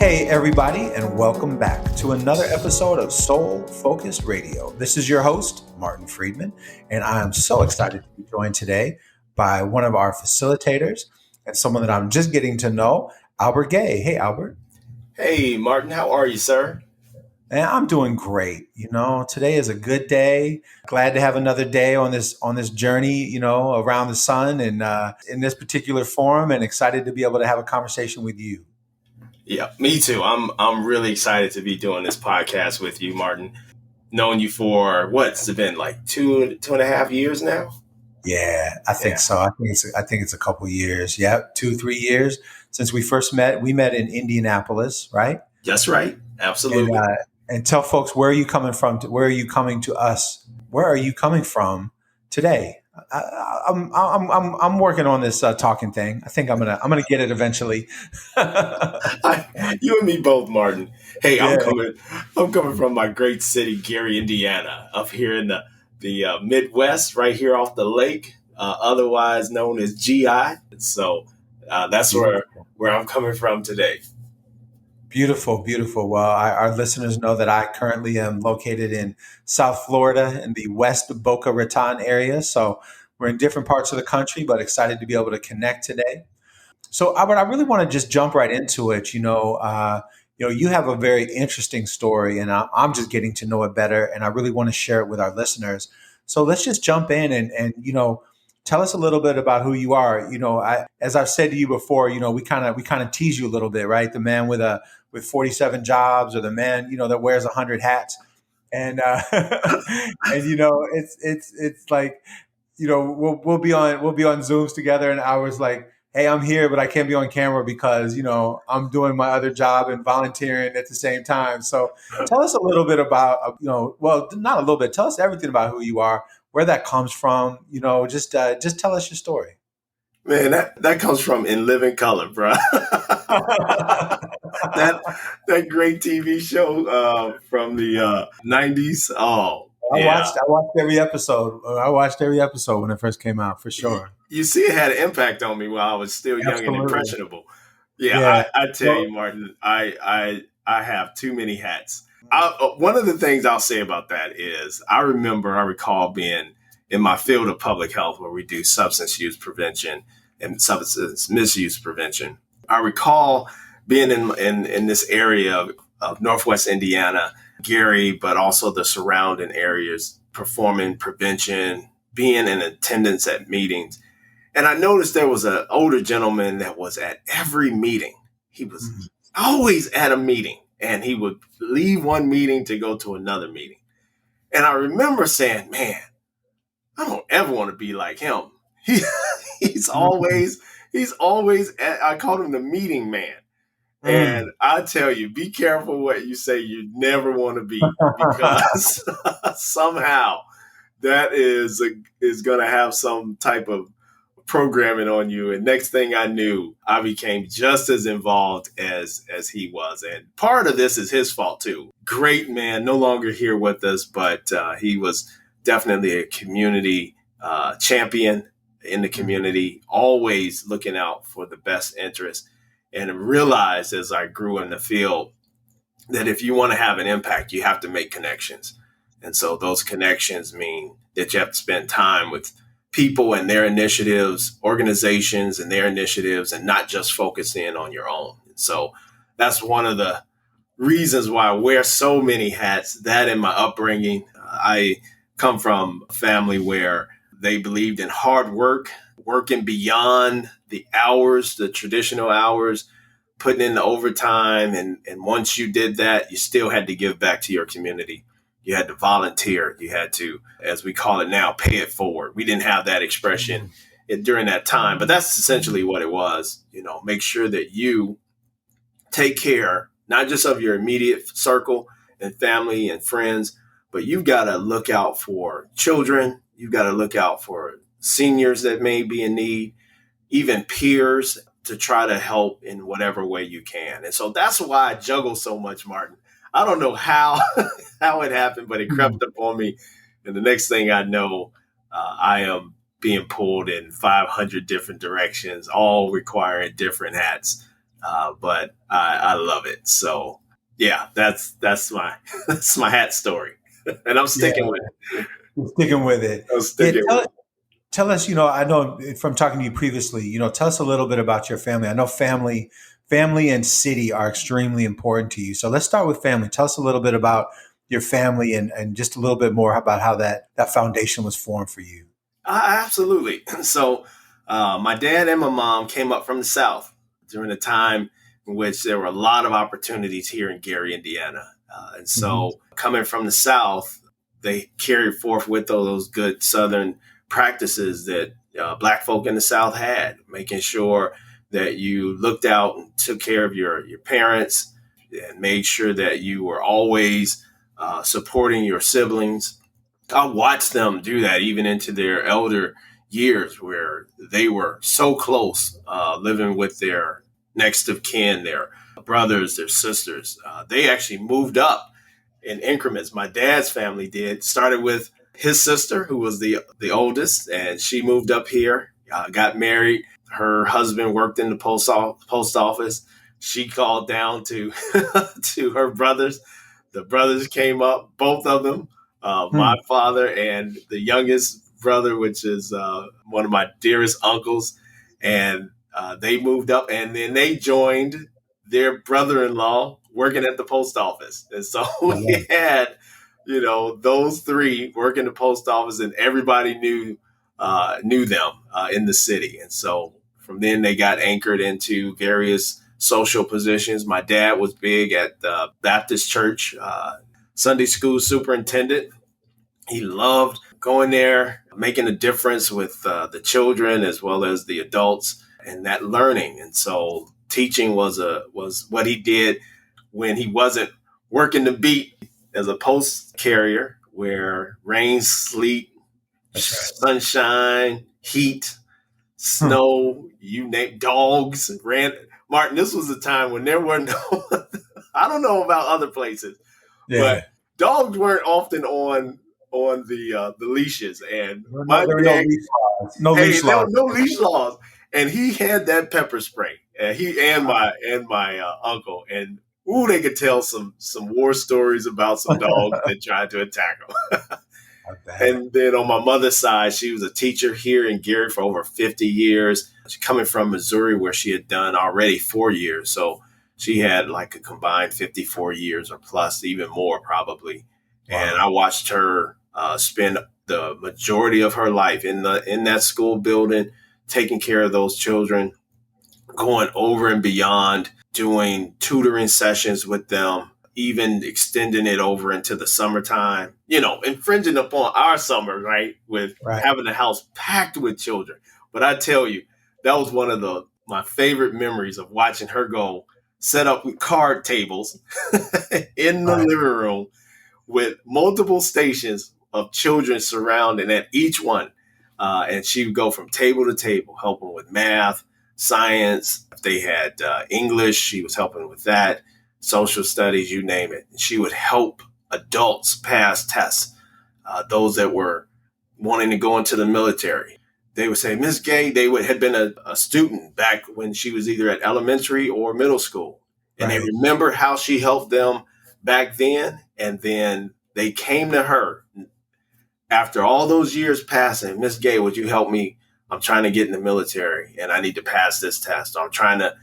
Hey, everybody, and welcome back to another episode of Soul Focused Radio. This is your host, Martin Friedman, and I am so excited to be joined today by one of our facilitators and someone that I'm just getting to know, Albert Gay. Hey, Albert. Hey, Martin, how are you, sir? And I'm doing great. Today is a good day. Glad to have another day on this journey, around the sun and in this particular forum, and excited to be able to have a conversation with you. Yeah, me too. I'm really excited to be doing this podcast with you, Martin. Known you for what's it been like two and a half years now? Yeah, I think so. I think it's a couple years. Yeah, 2-3 years since we first met. We met in Indianapolis, right? That's right. Absolutely. And tell folks, where are you coming from? Where are you coming to us? Where are you coming from today? I'm working on this talking thing. I think I'm gonna get it eventually. You and me both, Martin. Hey, Yeah. I'm coming from my great city, Gary, Indiana, up here in the Midwest, right here off the lake, otherwise known as GI. So that's where I'm coming from today. Beautiful, beautiful. Well, our listeners know that I currently am located in South Florida in the West Boca Raton area. So we're in different parts of the country, but excited to be able to connect today. So, Albert, I really want to just jump right into it. You have a very interesting story, and I'm just getting to know it better, and I really want to share it with our listeners. So let's just jump in and tell us a little bit about who you are. As I've said to you before, we kind of tease you a little bit, right? The man with 47 jobs, or the man that wears 100 hats, and and it's like we'll be on Zooms together, and I was like, hey, I'm here, but I can't be on camera because I'm doing my other job and volunteering at the same time. So tell us a little bit about well, not a little bit. Tell us everything about who you are, where that comes from. Just tell us your story. Man, that comes from In Living Color, bro. that great TV show from the 90s. Oh, yeah. I watched every episode. I watched every episode when it first came out, for sure. You see, it had an impact on me while I was still young and impressionable. Yeah, Yeah. I tell you, Martin, I have too many hats. One of the things I'll say about that is I recall being in my field of public health, where we do substance use prevention and substance misuse prevention. I recall being in this area of Northwest Indiana, Gary, but also the surrounding areas, performing prevention, being in attendance at meetings. And I noticed there was an older gentleman that was at every meeting. He was always at a meeting, and he would leave one meeting to go to another meeting. And I remember saying, man, I don't ever want to be like him. He's always I called him the meeting man. And I tell you, be careful what you say you never want to be, because somehow that is going to have some type of programming on you. And next thing I knew, I became just as involved as he was. And part of this is his fault too. Great man, no longer here with us, but he was definitely a community champion in the community, always looking out for the best interest. And realized as I grew in the field that if you want to have an impact, you have to make connections. And so those connections mean that you have to spend time with people and their initiatives, organizations and their initiatives, and not just focus in on your own. And so that's one of the reasons why I wear so many hats. That in my upbringing, I come from a family where they believed in hard work, working beyond the hours, the traditional hours, putting in the overtime. And once you did that, you still had to give back to your community. You had to volunteer. You had to, as we call it now, pay it forward. We didn't have that expression during that time, but that's essentially what it was. Make sure that you take care, not just of your immediate circle and family and friends, but you've got to look out for children. You've got to look out for seniors that may be in need, even peers, to try to help in whatever way you can. And so that's why I juggle so much, Martin. I don't know how it happened, but it crept up on me. And the next thing I know, I am being pulled in 500 different directions, all requiring different hats. but I love it. So yeah, that's my that's my hat story, and I'm Yeah, sticking with you're sticking with it. it. I'm Yeah, sticking with it. tell us, I know from talking to you previously, tell us a little bit about your family. I know family and city are extremely important to you. So let's start with family. Tell us a little bit about your family and just a little bit more about how that foundation was formed for you. Absolutely. So, my dad and my mom came up from the South during a time in which there were a lot of opportunities here in Gary, Indiana. And Hmm. so, coming from the South, they carried forth with those good Southern practices that Black folk in the South had, making sure that you looked out and took care of your parents and made sure that you were always supporting your siblings. I watched them do that even into their elder years where they were so close, living with their next of kin, their brothers, their sisters. They actually moved up in increments. My dad's family did. Started with his sister, who was the oldest, and she moved up here, got married. Her husband worked in the post office. She called down to to her brothers. The brothers came up, both of them. My Hmm. father and the youngest brother, which is one of my dearest uncles, and they moved up, and then they joined their brother-in-law working at the post office. And so I we love had, those three working the post office, and everybody knew them in the city. And so from then they got anchored into various social positions. My dad was big at the Baptist church, Sunday school superintendent. He loved going there, making a difference with the children as well as the adults, and that learning. And so teaching was what he did when he wasn't working the beat as a post carrier, where rain, sleet, That's right. sunshine, heat, Hmm. snow, you name dogs ran. Martin, this was a time when there were no. I don't know about other places, but Yeah. dogs weren't often on the leashes. And my There were no dad, leash laws. No hey, leash there were laws. no leash laws, and he had that pepper spray. And he and my uncle, and ooh, they could tell some war stories about some dogs that tried to attack him. I bet. And then on my mother's side, she was a teacher here in Gary for over 50 years. She's coming from Missouri, where she had done already 4 years. So she had like a combined 54 years or plus, even more probably. And I Wow. watched her spend the majority of her life in that school building, taking care of those children, going over and beyond, doing tutoring sessions with them, even extending it over into the summertime, infringing upon our summer, right? With Right. having the house packed with children. But I tell you, that was one of my favorite memories of watching her go set up card tables in the Right. living room with multiple stations of children surrounding at each one. And she would go from table to table, helping with math, science. If they had English, she was helping with that, social studies, you name it. She would help adults pass tests, those that were wanting to go into the military. They would say, Miss Gay, had been a student back when she was either at elementary or middle school. And they Right. remember how she helped them back then. And then they came to her after all those years passing. Miss Gay, would you help me? I'm trying to get in the military and I need to pass this test. I'm trying to,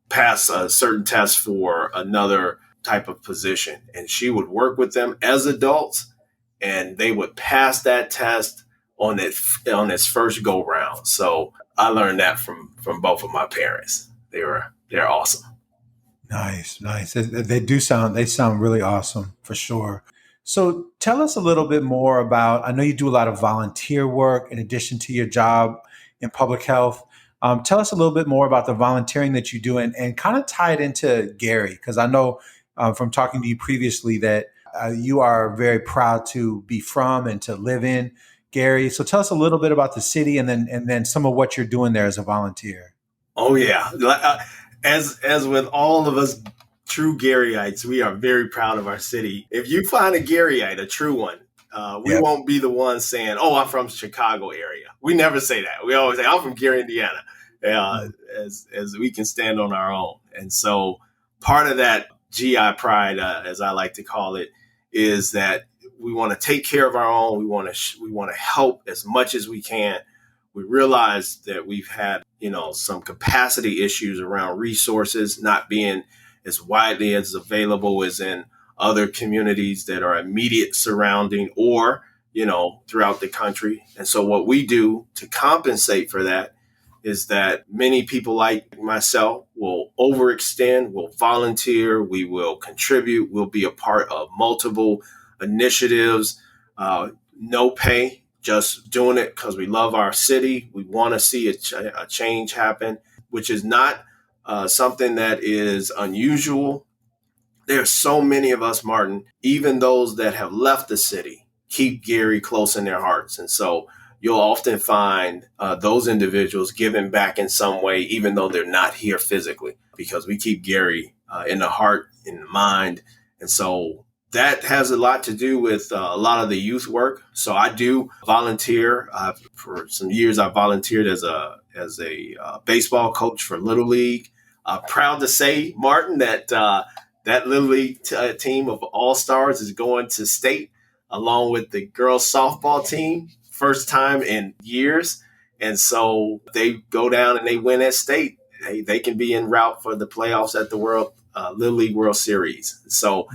pass a certain test for another type of position. And she would work with them as adults, and they would pass that test on its first go round. So I learned that from both of my parents. They're awesome. Nice, nice. They sound really awesome for sure. So tell us a little bit more about. I know you do a lot of volunteer work in addition to your job in public health. Tell us a little bit more about the volunteering that you do and kind of tie it into Gary, because I know from talking to you previously that you are very proud to be from and to live in Gary. So tell us a little bit about the city and then some of what you're doing there as a volunteer. Oh yeah, as with all of us true Garyites, we are very proud of our city. If you find a Garyite, a true one, we Yeah. won't be the ones saying, "Oh, I'm from Chicago area." We never say that. We always say, "I'm from Gary, Indiana." uh, Mm. as we can stand on our own. And so part of that GI pride, as I like to call it, is that we want to take care of our own. We want to help as much as we can. We realize that we've had, some capacity issues around resources not being as widely as available as in other communities that are immediate surrounding or, throughout the country. And so what we do to compensate for that is that many people like myself will overextend, will volunteer, we will contribute, we'll be a part of multiple initiatives, no pay, just doing it because we love our city. We want to see a change happen, which is not something that is unusual. There's so many of us, Martin, even those that have left the city, keep Gary close in their hearts. And so you'll often find those individuals giving back in some way, even though they're not here physically, because we keep Gary in the heart, in the mind. And so that has a lot to do with a lot of the youth work. So I do volunteer. For some years, I volunteered as a baseball coach for Little League. Proud to say, Martin, that that Little League team of all stars is going to state along with the girls softball team, first time in years. And so they go down and they win at state. They can be en route for the playoffs at the Little League World Series. So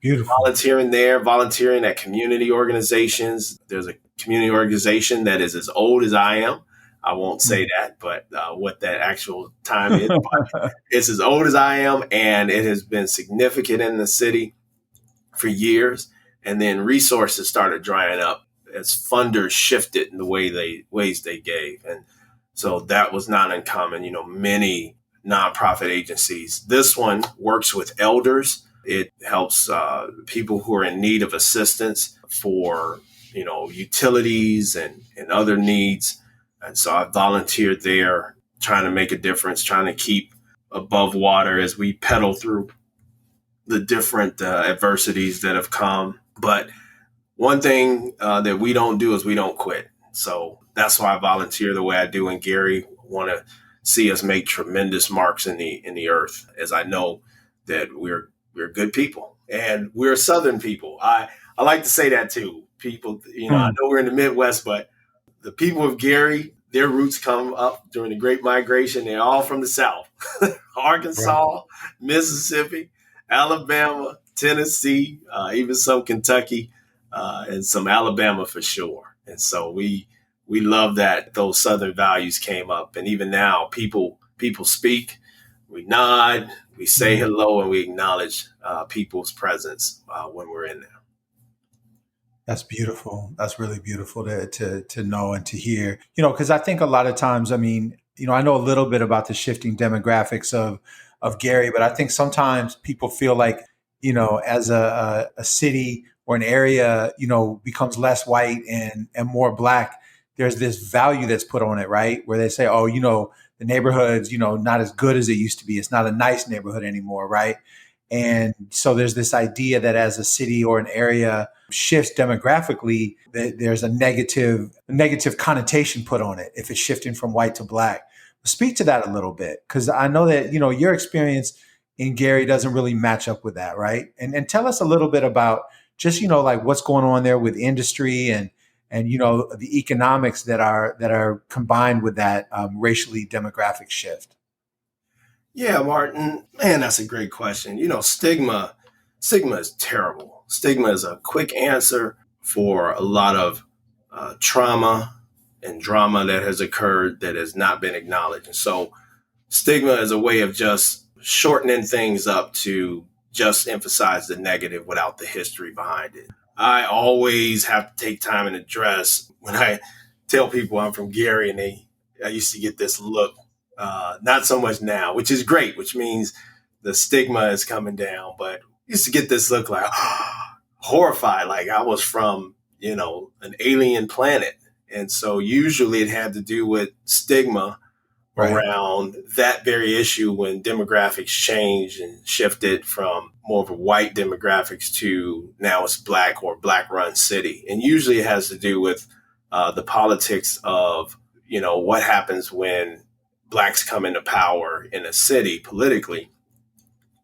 Beautiful. volunteering there, volunteering at community organizations. There's a community organization that is as old as I am. I won't say that, but what that actual time is. It's as old as I am, and it has been significant in the city for years. And then resources started drying up as funders shifted in the ways they gave. And so that was not uncommon. Many nonprofit agencies. This one works with elders. It helps people who are in need of assistance for, utilities and other needs. And so I volunteered there, trying to make a difference, trying to keep above water as we pedal through the different adversities that have come. But one thing that we don't do is we don't quit. So that's why I volunteer the way I do. And Gary want to see us make tremendous marks in the earth, as I know that we're good people and we're Southern people. I like to say that too. People, I know we're in the Midwest, but the people of Gary, their roots come up during the Great Migration. They're all from the South, Right. Arkansas, Mississippi, Alabama, Tennessee, even some Kentucky, and some Alabama for sure. And so we love that those Southern values came up. And even now, people speak, we nod, we say Mm. hello, and we acknowledge people's presence when we're in there. That's beautiful. That's really beautiful to know and to hear. Because I think a lot of times, I mean, I know a little bit about the shifting demographics of Gary, but I think sometimes people feel like, as a city or an area, becomes less white and more black, there's this value that's put on it, right? Where they say, oh, the neighborhood's, not as good as it used to be. It's not a nice neighborhood anymore, right? And so there's this idea that as a city or an area shifts demographically, that there's a negative connotation put on it if it's shifting from white to black. Speak to that a little bit, because I know that your experience in Gary doesn't really match up with that, right? And tell us a little bit about just like what's going on there with industry and the economics that are combined with that racially demographic shift. Yeah, Martin, man, that's a great question. Stigma is terrible. Stigma is a quick answer for a lot of trauma and drama that has occurred that has not been acknowledged. And so stigma is a way of just shortening things up to just emphasize the negative without the history behind it. I always have to take time and address when I tell people I'm from Gary, and I used to get this look, not so much now, which is great, which means the stigma is coming down, but I used to get this look like horrified, like I was from, an alien planet. And so usually it had to do with stigma Right. around that very issue when demographics changed and shifted from more of a white demographics to now it's black or black run city. And usually it has to do with the politics of, what happens when blacks come into power in a city politically,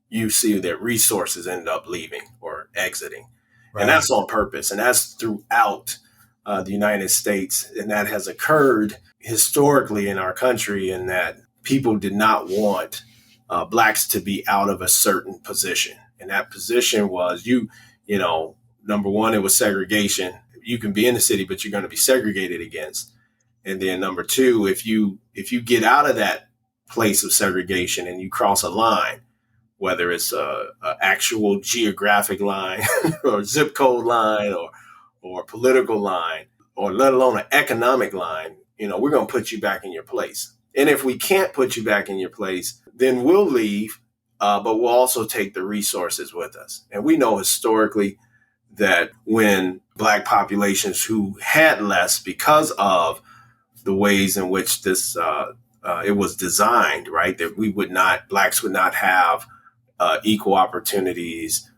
you see that resources end up leaving or exiting. And Right. that's on purpose. And that's throughout the United States. And that has occurred historically in our country, in that people did not want blacks to be out of a certain position. And that position was you know, number one, it was segregation. You can be in the city, but you're going to be segregated against. And then number two, if you get out of that place of segregation and you cross a line, whether it's a actual geographic line or zip code line or political line, or let alone an economic line, we're going to put you back in your place. And if we can't put you back in your place, then we'll leave, but we'll also take the resources with us. And we know historically that when black populations who had less because of the ways in which this it was designed, right, that blacks would not have equal opportunities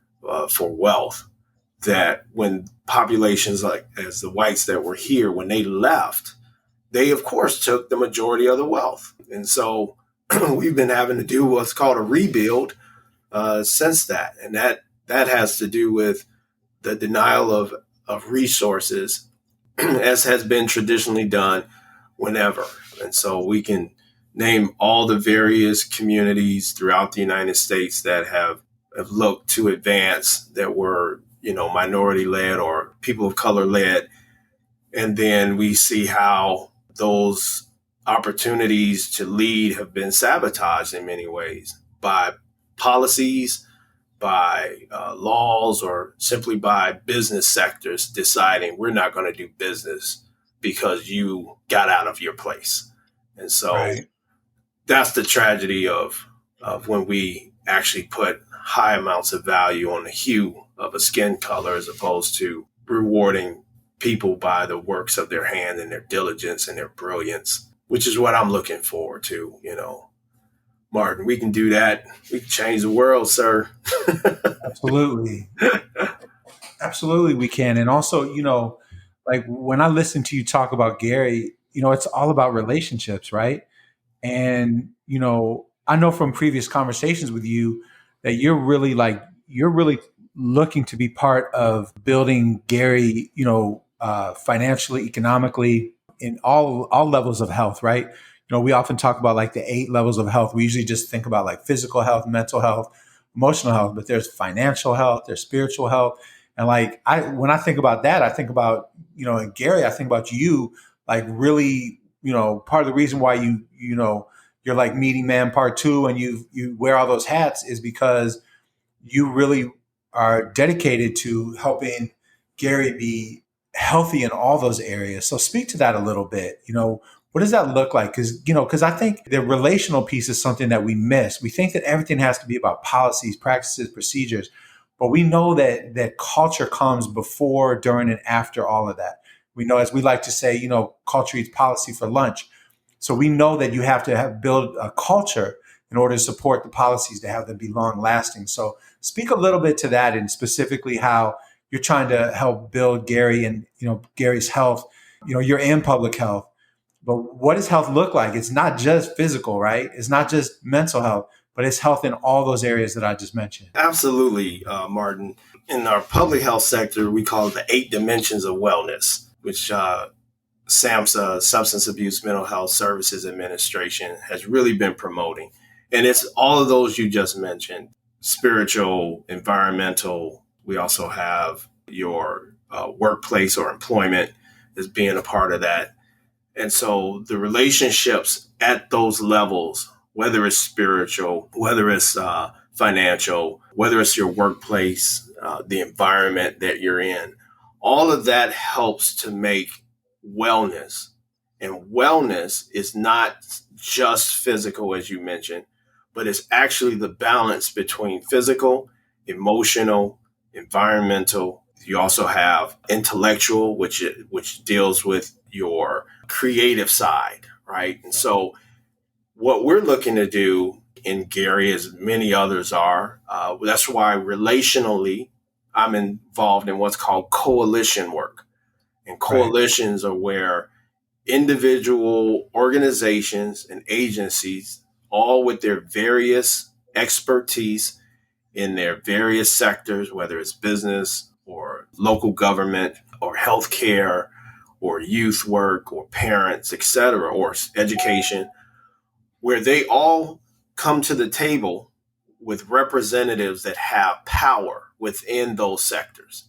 for wealth, that when populations like as the whites that were here, when they left, they of course took the majority of the wealth. And so we've been having to do what's called a rebuild since that. And that has to do with the denial of resources as has been traditionally done whenever. And so we can name all the various communities throughout the United States that have looked to advance, that were, minority led or people of color led. And then we see how those opportunities to lead have been sabotaged in many ways by policies, by laws, or simply by business sectors deciding we're not going to do business because you got out of your place. And so Right. that's the tragedy of when we actually put high amounts of value on the hue of a skin color, as opposed to rewarding people by the works of their hand and their diligence and their brilliance, which is what I'm looking forward to. Martin, we can do that. We can change the world, sir. Absolutely. Absolutely, we can. And also, like when I listen to you talk about Gary, it's all about relationships, right? And, I know from previous conversations with you that you're really looking to be part of building Gary, financially, economically, in all levels of health, right? We often talk about like the 8 levels of health. We usually just think about like physical health, mental health, emotional health, but there's financial health, there's spiritual health. And like when I think about that, I think about, and Gary, I think about you like really, part of the reason why you're like Meeting Man Part Two, and you wear all those hats is because you really are dedicated to helping Gary be healthy in all those areas. So speak to that a little bit. What does that look like? Because I think the relational piece is something that we miss. We think that everything has to be about policies, practices, procedures, but we know that culture comes before, during, and after all of that. We know, as we like to say, culture eats policy for lunch. So we know that you have to build a culture in order to support the policies to have them be long lasting. So speak a little bit to that, and specifically how you're trying to help build Gary and Gary's health. You're in public health, but what does health look like? It's not just physical, right? It's not just mental health, but it's health in all those areas that I just mentioned. Absolutely, Martin. In our public health sector, we call it the 8 dimensions of wellness, which SAMHSA, Substance Abuse Mental Health Services Administration, has really been promoting. And it's all of those you just mentioned: spiritual, environmental. We also have your workplace or employment as being a part of that. And so the relationships at those levels, whether it's spiritual, whether it's financial, whether it's your workplace, the environment that you're in, all of that helps to make wellness. And wellness is not just physical, as you mentioned, but it's actually the balance between physical, emotional, environmental. You also have intellectual, which deals with your creative side, right? And so what we're looking to do in Gary, as many others are, that's why relationally I'm involved in what's called coalition work. And Right. coalitions are where individual organizations and agencies, all with their various expertise in their various sectors, whether it's business or local government or healthcare or youth work or parents, etc., or education, where they all come to the table with representatives that have power within those sectors.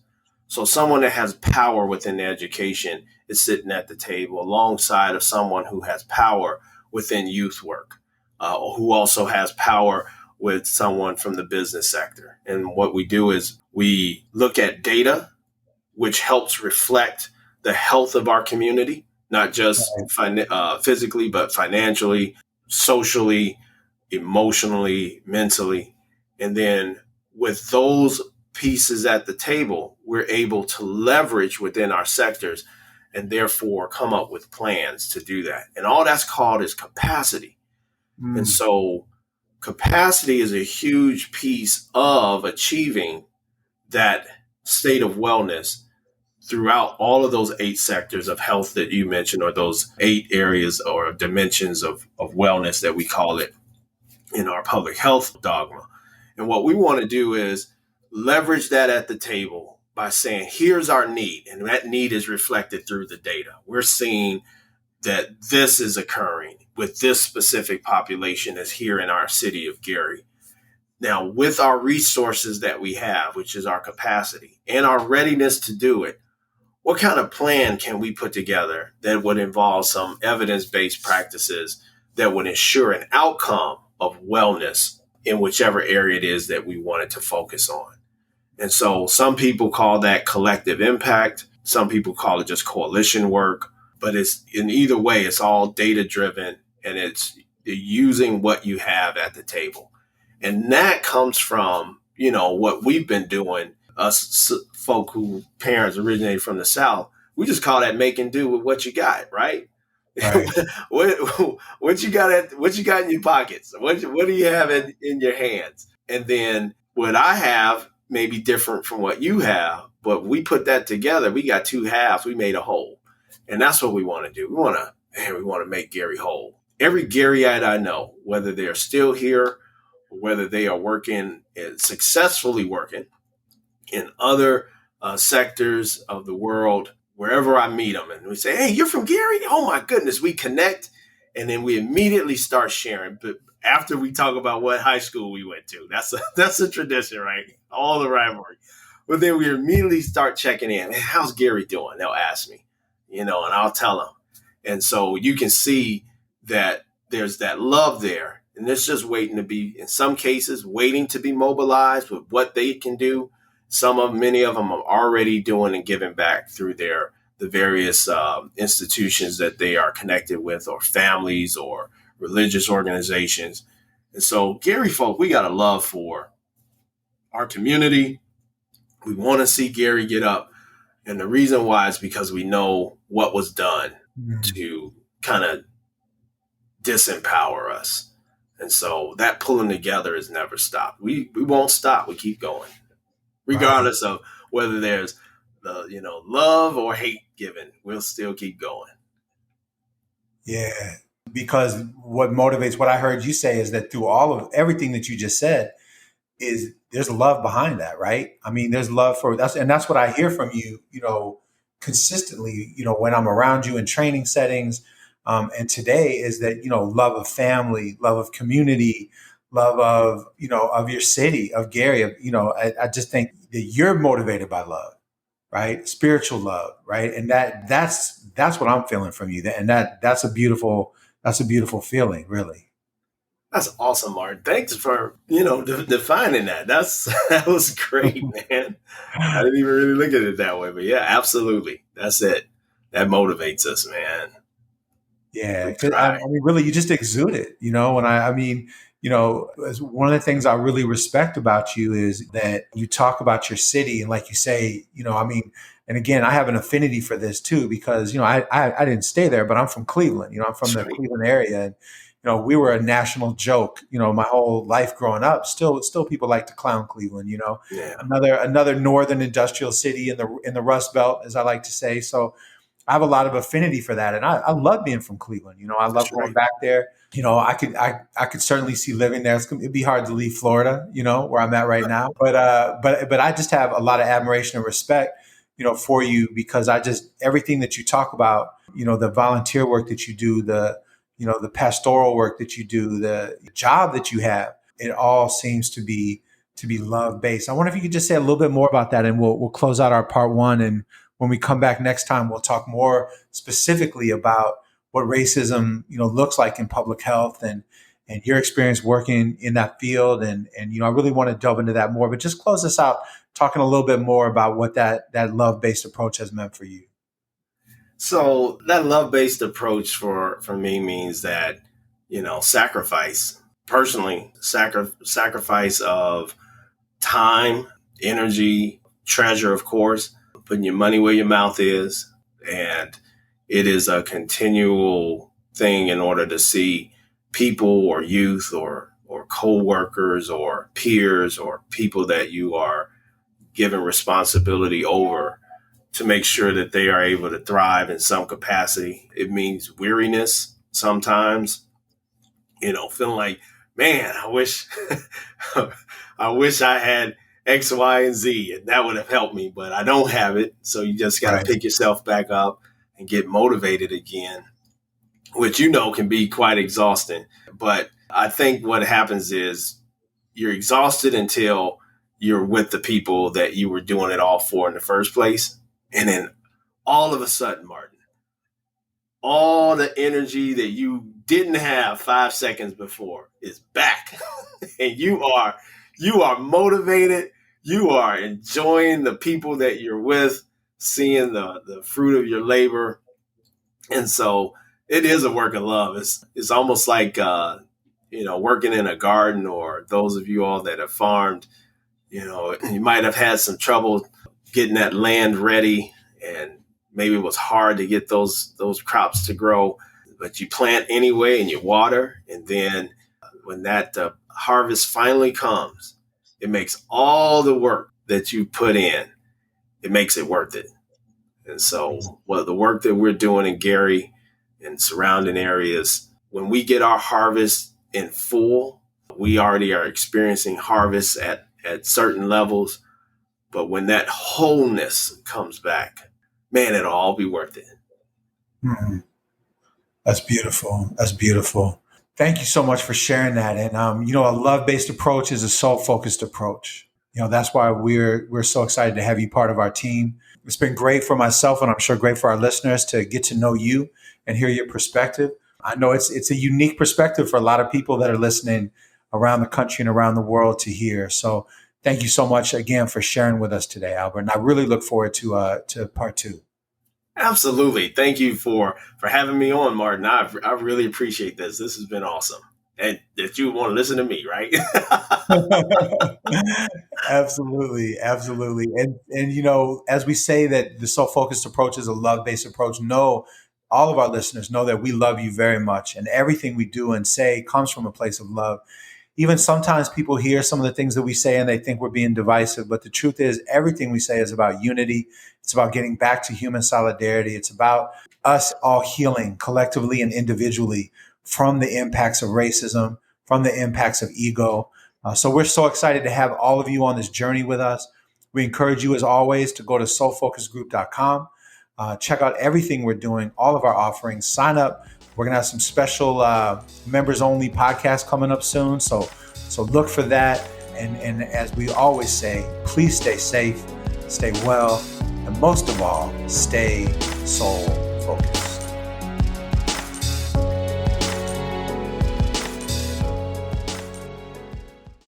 So someone that has power within education is sitting at the table alongside of someone who has power within youth work, who also has power with someone from the business sector. And what we do is we look at data, which helps reflect the health of our community, not just physically, but financially, socially, emotionally, mentally. And then with those pieces at the table, we're able to leverage within our sectors and therefore come up with plans to do that. And all that's called is capacity. And Mm. so capacity is a huge piece of achieving that state of wellness throughout all of those 8 sectors of health that you mentioned, or those 8 areas or dimensions of wellness that we call it in our public health dogma. And what we want to do is leverage that at the table by saying, here's our need. And that need is reflected through the data. We're seeing that this is occurring with this specific population that's here in our city of Gary. Now, with our resources that we have, which is our capacity and our readiness to do it, what kind of plan can we put together that would involve some evidence-based practices that would ensure an outcome of wellness in whichever area it is that we wanted to focus on? And so some people call that collective impact. Some people call it just coalition work. But it's in either way, it's all data driven, and it's using what you have at the table. And that comes from, what we've been doing, us folk who parents originated from the South. We just call that making do with what you got, right? Right. what you got what you got in your pockets? What do you have in your hands? And then what I have may be different from what you have, but we put that together. We got 2 halves. We made a whole. And that's what we want to do. We want to make Gary whole. Every Garyite I know, whether they're still here or whether they are working, successfully working in other sectors of the world, wherever I meet them, and we say, "Hey, you're from Gary? Oh my goodness!" We connect, and then we immediately start sharing. But after we talk about what high school we went to, that's a tradition, right? All the rivalry. But then we immediately start checking in. Hey, how's Gary doing? They'll ask me, and I'll tell them. And so you can see that there's that love there, and it's just waiting to be, in some cases, waiting to be mobilized with what they can do. Many of them are already doing and giving back through the various institutions that they are connected with, or families, or religious organizations. And so, Gary folk, we got a love for our community. We want to see Gary get up. And the reason why is because we know what was done Mm. to kind of disempower us. And so that pulling together has never stopped. We won't stop. We keep going, Right. regardless of whether there's love or hate given. We'll still keep going. Yeah. Because what I heard you say is that through all of everything that you just said, is there's love behind that, right? I mean, there's love for that's, and that's what I hear from you, consistently, when I'm around you in training settings. And today is that, love of family, love of community, love of, of your city, of Gary, I just think that you're motivated by love, right? Spiritual love, right? And that's what I'm feeling from you. And that's a beautiful feeling, really. That's awesome, Martin. Thanks for defining that. That was great, man. I didn't even really look at it that way, but yeah, absolutely. That's it. That motivates us, man. Yeah, We 'cause I try. mean, really, you just exude it, and I mean, as one of the things I really respect about you is that you talk about your city, and like you say, I mean, and again, I have an affinity for this too because I didn't stay there, but I'm from Cleveland. I'm from the Sweet. Cleveland area, and we were a national joke. My whole life growing up. Still, people like to clown Cleveland. Yeah. Another northern industrial city in the Rust Belt, as I like to say. So I have a lot of affinity for that. And I love being from Cleveland. I love That's going right. back there. I could certainly see living there. It'd be hard to leave Florida, where I'm at right now. But I just have a lot of admiration and respect, for you, because everything that you talk about, the volunteer work that you do, the pastoral work that you do, the job that you have, it all seems to be love based. I wonder if you could just say a little bit more about that, and we'll close out our part one. And when we come back next time, we'll talk more specifically about what racism, looks like in public health, and your experience working in that field. And I really want to delve into that more, but just close this out talking a little bit more about what that love-based approach has meant for you. So that love-based approach for me means that, sacrifice, personally, sacrifice of time, energy, treasure, of course, putting your money where your mouth is. And it is a continual thing in order to see people or youth or co-workers or peers or people that you are given responsibility over, to make sure that they are able to thrive in some capacity. It means weariness sometimes, feeling like, man, I wish I wish I had X, Y, and Z, and that would have helped me, but I don't have it. So you just got to Right. pick yourself back up and get motivated again, which can be quite exhausting. But I think what happens is you're exhausted until you're with the people that you were doing it all for in the first place. And then all of a sudden, Martin, all the energy that you didn't have 5 seconds before is back. And you are motivated. You are enjoying the people that you're with, seeing the fruit of your labor. And so it is a work of love. It's almost like working in a garden, or those of you all that have farmed, you might have had some trouble getting that land ready, and maybe it was hard to get those crops to grow, but you plant anyway and you water. And then when that harvest finally comes, it makes all the work that you put in, it makes it worth it. And so, the work that we're doing in Gary and surrounding areas, when we get our harvest in full, we already are experiencing harvests at certain levels. But when that wholeness comes back, man, it'll all be worth it. Mhm. That's beautiful. That's beautiful. Thank you so much for sharing that. And a love-based approach is a soul-focused approach. That's why we're so excited to have you part of our team. It's been great for myself, and I'm sure great for our listeners, to get to know you and hear your perspective. I know it's a unique perspective for a lot of people that are listening around the country and around the world to hear. So thank you so much again for sharing with us today, Albert. And I really look forward to part two. Absolutely. Thank you for having me on, Martin. I really appreciate this. This has been awesome. And that you want to listen to me, right? Absolutely, absolutely. And as we say that the soul focused approach is a love based approach, all of our listeners know that we love you very much, and everything we do and say comes from a place of love. Even sometimes people hear some of the things that we say and they think we're being divisive, but the truth is everything we say is about unity. It's about getting back to human solidarity. It's about us all healing collectively and individually from the impacts of racism, from the impacts of ego. So we're so excited to have all of you on this journey with us. We encourage you, as always, to go to soulfocusgroup.com. Check out everything we're doing, all of our offerings. Sign up. We're going to have some special members only podcasts coming up soon. So look for that. And as we always say, please stay safe, stay well, and most of all, stay soul focused.